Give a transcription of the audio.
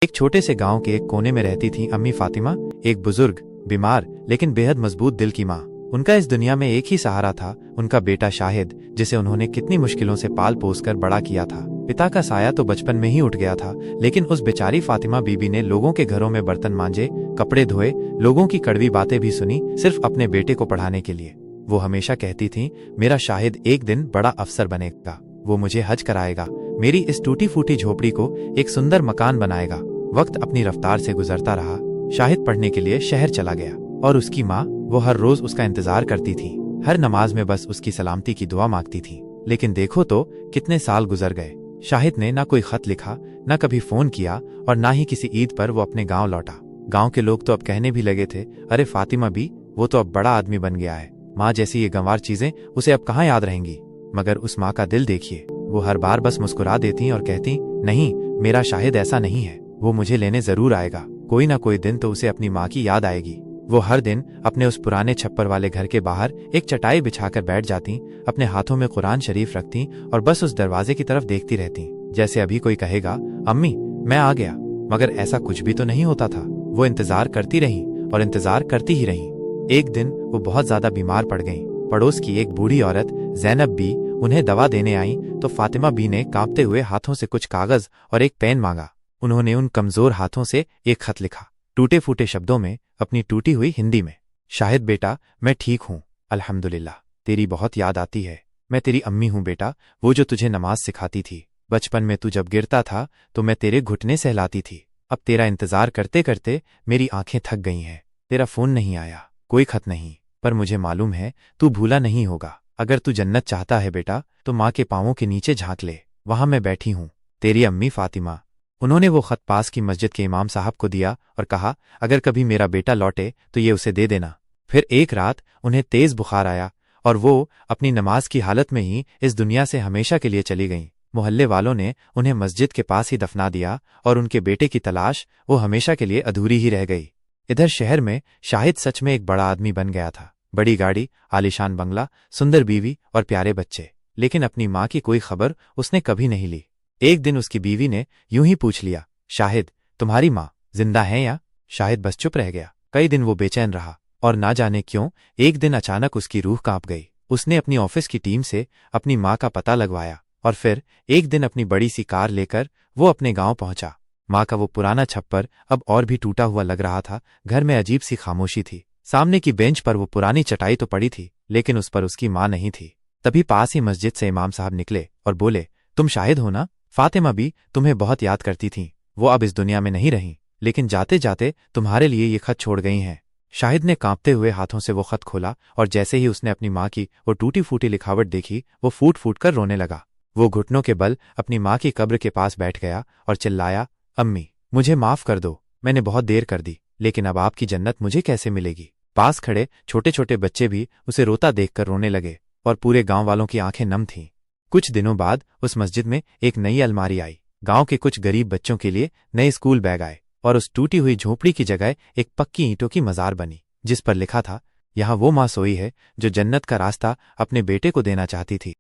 एक छोटे से गांव के एक कोने में रहती थी अम्मी फातिमा, एक बुजुर्ग, बीमार लेकिन बेहद मजबूत दिल की माँ। उनका इस दुनिया में एक ही सहारा था, उनका बेटा शाहिद, जिसे उन्होंने कितनी मुश्किलों से पाल पोस कर बड़ा किया था। पिता का साया तो बचपन में ही उठ गया था, लेकिन उस बेचारी फातिमा बीबी ने लोगों के घरों में बर्तन मांजे, कपड़े धोए, लोगों की कड़वी बातें भी सुनी, सिर्फ अपने बेटे को पढ़ाने के लिए। वो हमेशा कहती थी, मेरा शाहिद एक दिन बड़ा अफसर बनेगा, वो मुझे हज कराएगा, मेरी इस टूटी फूटी झोपड़ी को एक सुंदर मकान बनाएगा। वक्त अपनी रफ्तार से गुजरता रहा। शाहिद पढ़ने के लिए शहर चला गया और उसकी माँ, वो हर रोज उसका इंतजार करती थी। हर नमाज में बस उसकी सलामती की दुआ मांगती थी। लेकिन देखो तो कितने साल गुजर गए। शाहिद ने ना कोई खत लिखा, ना कभी फोन किया और ना ही किसी ईद पर वो अपने गांव लौटा। गांव के लोग तो अब कहने भी लगे थे, अरे फातिमा भी, वो तो अब बड़ा आदमी बन गया है, माँ जैसी ये गंवार चीजें उसे अब कहाँ याद रहेंगी। मगर उस माँ का दिल देखिए, वो हर बार बस मुस्कुरा देती और कहती, नहीं, मेरा शाहिद ऐसा नहीं है, वो मुझे लेने जरूर आएगा, कोई ना कोई दिन तो उसे अपनी माँ की याद आएगी। वो हर दिन अपने उस पुराने छप्पर वाले घर के बाहर एक चटाई बिछाकर बैठ जाती, अपने हाथों में कुरान शरीफ रखती और बस उस दरवाजे की तरफ देखती रहती, जैसे अभी कोई कहेगा, अम्मी मैं आ गया। मगर ऐसा कुछ भी तो नहीं होता था। वो इंतजार करती रही और इंतजार करती ही रही। एक दिन वो बहुत ज्यादा बीमार पड़ गईं। पड़ोस की एक बूढ़ी औरत जैनब बी उन्हें दवा देने आई तो फातिमा बी ने कांपते हुए हाथों से कुछ कागज और एक पेन मांगा। उन्होंने उन कमजोर हाथों से एक खत लिखा, टूटे फूटे शब्दों में, अपनी टूटी हुई हिंदी में। शाहिद बेटा, मैं ठीक हूँ, अल्हम्दुलिल्लाह, तेरी बहुत याद आती है। मैं तेरी अम्मी हूँ बेटा, वो जो तुझे नमाज सिखाती थी। बचपन में तू जब गिरता था तो मैं तेरे घुटने सहलाती थी। अब तेरा इंतजार करते करते मेरी आंखें थक गई हैं। तेरा फोन नहीं आया, कोई खत नहीं, पर मुझे मालूम है तू भूला नहीं होगा। अगर तू जन्नत चाहता है बेटा तो माँ के पांवों के नीचे झांक ले, वहां मैं बैठी हूँ, तेरी अम्मी फातिमा। उन्होंने वो खत पास की मस्जिद के इमाम साहब को दिया और कहा, अगर कभी मेरा बेटा लौटे तो ये उसे दे देना। फिर एक रात उन्हें तेज बुखार आया और वो अपनी नमाज की हालत में ही इस दुनिया से हमेशा के लिए चली गईं। मोहल्ले वालों ने उन्हें मस्जिद के पास ही दफना दिया और उनके बेटे की तलाश वो हमेशा के लिए अधूरी ही रह गई। इधर शहर में शाहिद सच में एक बड़ा आदमी बन गया था। बड़ी गाड़ी, आलीशान बंगला, सुंदर बीवी और प्यारे बच्चे, लेकिन अपनी माँ की कोई खबर उसने कभी नहीं ली। एक दिन उसकी बीवी ने यूं ही पूछ लिया, शाहिद तुम्हारी माँ जिंदा है या? शाहिद बस चुप रह गया। कई दिन वो बेचैन रहा और ना जाने क्यों एक दिन अचानक उसकी रूह कांप गई। उसने अपनी ऑफिस की टीम से अपनी माँ का पता लगवाया और फिर एक दिन अपनी बड़ी सी कार लेकर वो अपने गांव पहुंचा। माँ का वो पुराना छप्पर अब और भी टूटा हुआ लग रहा था। घर में अजीब सी खामोशी थी। सामने की बेंच पर वो पुरानी चटाई तो पड़ी थी, लेकिन उस पर उसकी माँ नहीं थी। तभी पास ही मस्जिद से इमाम साहब निकले और बोले, तुम शाहिद हो ना? फातिमा भी तुम्हें बहुत याद करती थीं। वो अब इस दुनिया में नहीं रहीं, लेकिन जाते जाते तुम्हारे लिए ये खत छोड़ गई हैं। शाहिद ने कांपते हुए हाथों से वो खत खोला और जैसे ही उसने अपनी माँ की वो टूटी फूटी लिखावट देखी, वो फूट फूट कर रोने लगा। वो घुटनों के बल अपनी माँ की कब्र के पास बैठ गया और चिल्लाया, अम्मी मुझे माफ कर दो, मैंने बहुत देर कर दी, लेकिन अब आपकी जन्नत मुझे कैसे मिलेगी? पास खड़े छोटे छोटे बच्चे भी उसे रोता देखकर रोने लगे और पूरे गांव वालों की आंखें नम थीं। कुछ दिनों बाद उस मस्जिद में एक नई अलमारी आई। गांव के कुछ गरीब बच्चों के लिए नए स्कूल बैग आए और उस टूटी हुई झोपड़ी की जगह एक पक्की ईंटों की मजार बनी, जिस पर लिखा था, यहाँ वो माँ सोई है जो जन्नत का रास्ता अपने बेटे को देना चाहती थी।